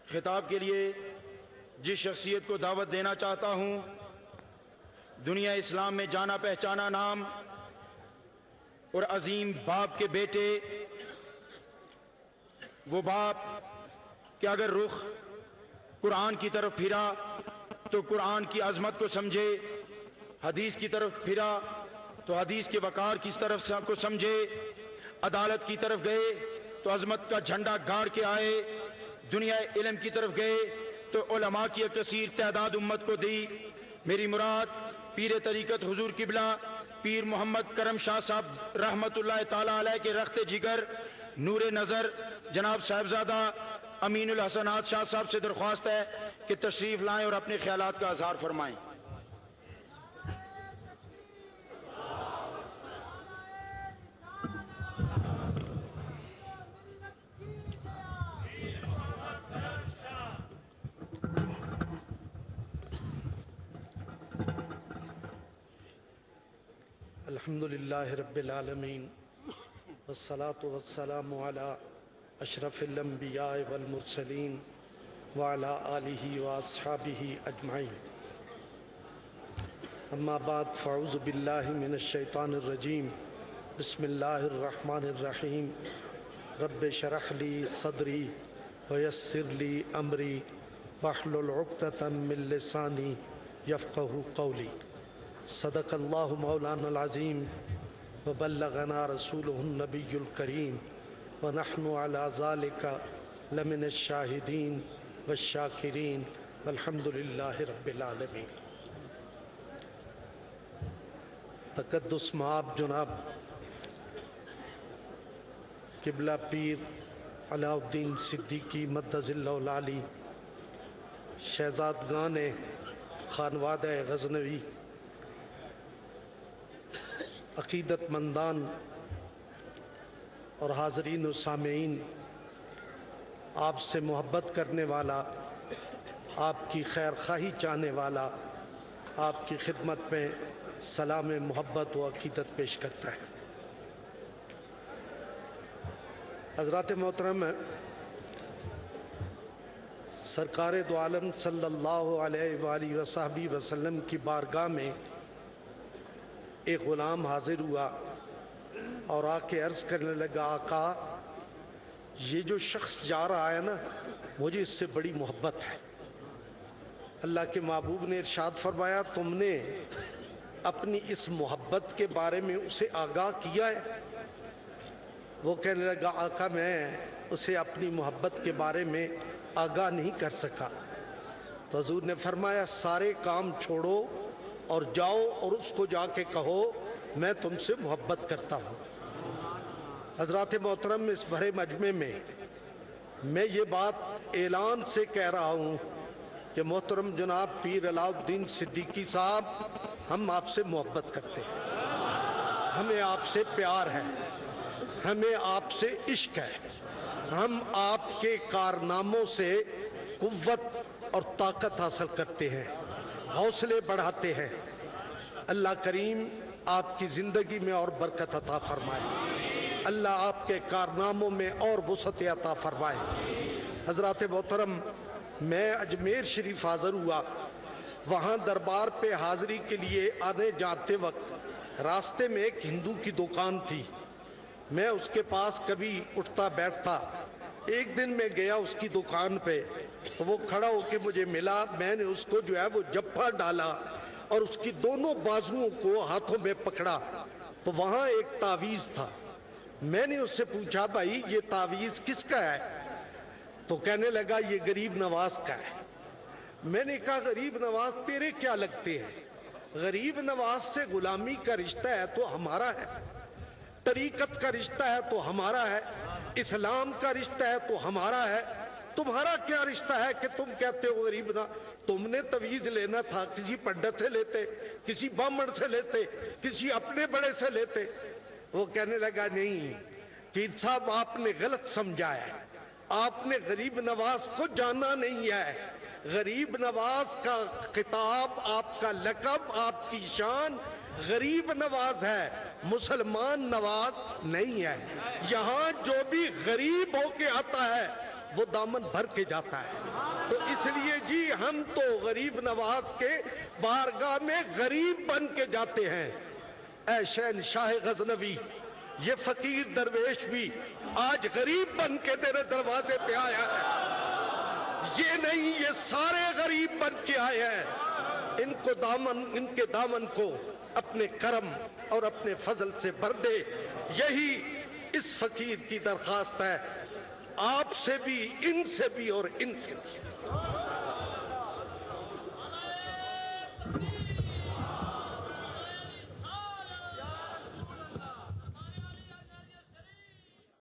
خطاب کے لیے جس شخصیت کو دعوت دینا چاہتا ہوں، دنیا اسلام میں جانا پہچانا نام اور عظیم باپ کے بیٹے، وہ باپ کہ اگر رخ قرآن کی طرف پھرا تو قرآن کی عظمت کو سمجھے، حدیث کی طرف پھرا تو حدیث کے وقار کی طرف کو سمجھے، عدالت کی طرف گئے تو عظمت کا جھنڈا گاڑ کے آئے، دنیا علم کی طرف گئے تو علماء کی ایک کثیر تعداد امت کو دی۔ میری مراد پیر طریقت حضور قبلہ پیر محمد کرم شاہ صاحب رحمت اللہ تعالی علیہ کے رخت جگر نور نظر جناب صاحبزادہ امین الحسنات شاہ صاحب سے درخواست ہے کہ تشریف لائیں اور اپنے خیالات کا اظہار فرمائیں۔ الحمدللہ رب العالمین والصلاة والسلام علی اشرف الانبیاء والمرسلین وعلی آلہ واصحابہ اجمعین، اما بعد فاعوذ باللہ من الشیطان الرجیم، بسم اللہ الرحمن الرحیم، رب شرح لی صدری ویسر لی امری واحلل عقدۃ من لسانی یفقہ قولی۔ صدق اللہ مولانا العظیم وبلغنا رسولہ النبی الکریم ونحن علی ذالک لمن الشاہدین والشاکرین والحمد للہ رب العالمین۔ تقدس مآب جناب قبلہ پیر علاء الدین صدیقی مدظ اللہ العالی، شہزادگان خانوادہ غزنوی، عقیدت مندان اور حاضرین و سامعین، آپ سے محبت کرنے والا، آپ کی خیر خواہی چاہنے والا آپ کی خدمت میں سلام محبت و عقیدت پیش کرتا ہے۔ حضرات محترم، سرکار دو عالم صلی اللہ علیہ وآلہ وصحبہ وسلم کی بارگاہ میں ایک غلام حاضر ہوا اور آ کے عرض کرنے لگا، آقا یہ جو شخص جا رہا ہے نا، مجھے اس سے بڑی محبت ہے۔ اللہ کے محبوب نے ارشاد فرمایا، تم نے اپنی اس محبت کے بارے میں اسے آگاہ کیا ہے؟ وہ کہنے لگا، آقا میں اسے اپنی محبت کے بارے میں آگاہ نہیں کر سکا۔ تو حضور نے فرمایا، سارے کام چھوڑو اور جاؤ اور اس کو جا کے کہو میں تم سے محبت کرتا ہوں۔ حضرات محترم، اس بھرے مجمع میں یہ بات اعلان سے کہہ رہا ہوں کہ محترم جناب پیر علاء الدین صدیقی صاحب، ہم آپ سے محبت کرتے ہیں، ہمیں آپ سے پیار ہے، ہمیں آپ سے عشق ہے، ہم آپ کے کارناموں سے قوت اور طاقت حاصل کرتے ہیں، حوصلے بڑھاتے ہیں۔ اللہ کریم آپ کی زندگی میں اور برکت عطا فرمائے، اللہ آپ کے کارناموں میں اور وسعت عطا فرمائے۔ حضرات محترم، میں اجمیر شریف حاضر ہوا، وہاں دربار پہ حاضری کے لیے آنے جاتے وقت راستے میں ایک ہندو کی دکان تھی، میں اس کے پاس کبھی اٹھتا بیٹھتا۔ ایک دن میں گیا اس کی دکان پہ تو وہ کھڑا ہو کے مجھے ملا، میں نے اس کو جو ہے وہ جپھا ڈالا اور اس کی دونوں بازوؤں کو ہاتھوں میں پکڑا تو وہاں ایک تعویذ تھا۔ میں نے اس سے پوچھا، بھائی یہ تعویذ کس کا ہے؟ تو کہنے لگا، یہ غریب نواز کا ہے۔ میں نے کہا، غریب نواز تیرے کیا لگتے ہیں؟ غریب نواز سے غلامی کا رشتہ ہے تو ہمارا ہے، طریقت کا رشتہ ہے تو ہمارا ہے، اسلام کا رشتہ ہے تو ہمارا ہے، تمہارا کیا رشتہ ہے کہ تم کہتے ہو غریب نہ؟ تم نے تویز لینا تھا کسی پنڈت سے لیتے، کسی بامن سے لیتے، کسی اپنے بڑے سے لیتے۔ وہ کہنے لگا، نہیں پیر صاحب، آپ نے غلط سمجھا ہے، آپ نے غریب نواز کو جانا نہیں ہے۔ غریب نواز کا خطاب، آپ کا لقب، آپ کی شان غریب نواز ہے، مسلمان نواز نہیں ہے۔ یہاں جو بھی غریب ہو کے آتا ہے وہ دامن بھر کے جاتا ہے۔ تو اس لیے جی ہم تو غریب نواز کے بارگاہ میں غریب بن کے جاتے ہیں۔ اے شہنشاہ غزنوی، یہ فقیر درویش بھی آج غریب بن کے تیرے دروازے پہ آیا ہے۔ یہ نہیں، یہ سارے غریب بن کے آئے ہیں۔ ان کے دامن کو اپنے کرم اور اپنے فضل سے بھر دے، یہی اس فقیر کی درخواست ہے، آپ سے بھی، ان سے بھی اور ان سے بھی۔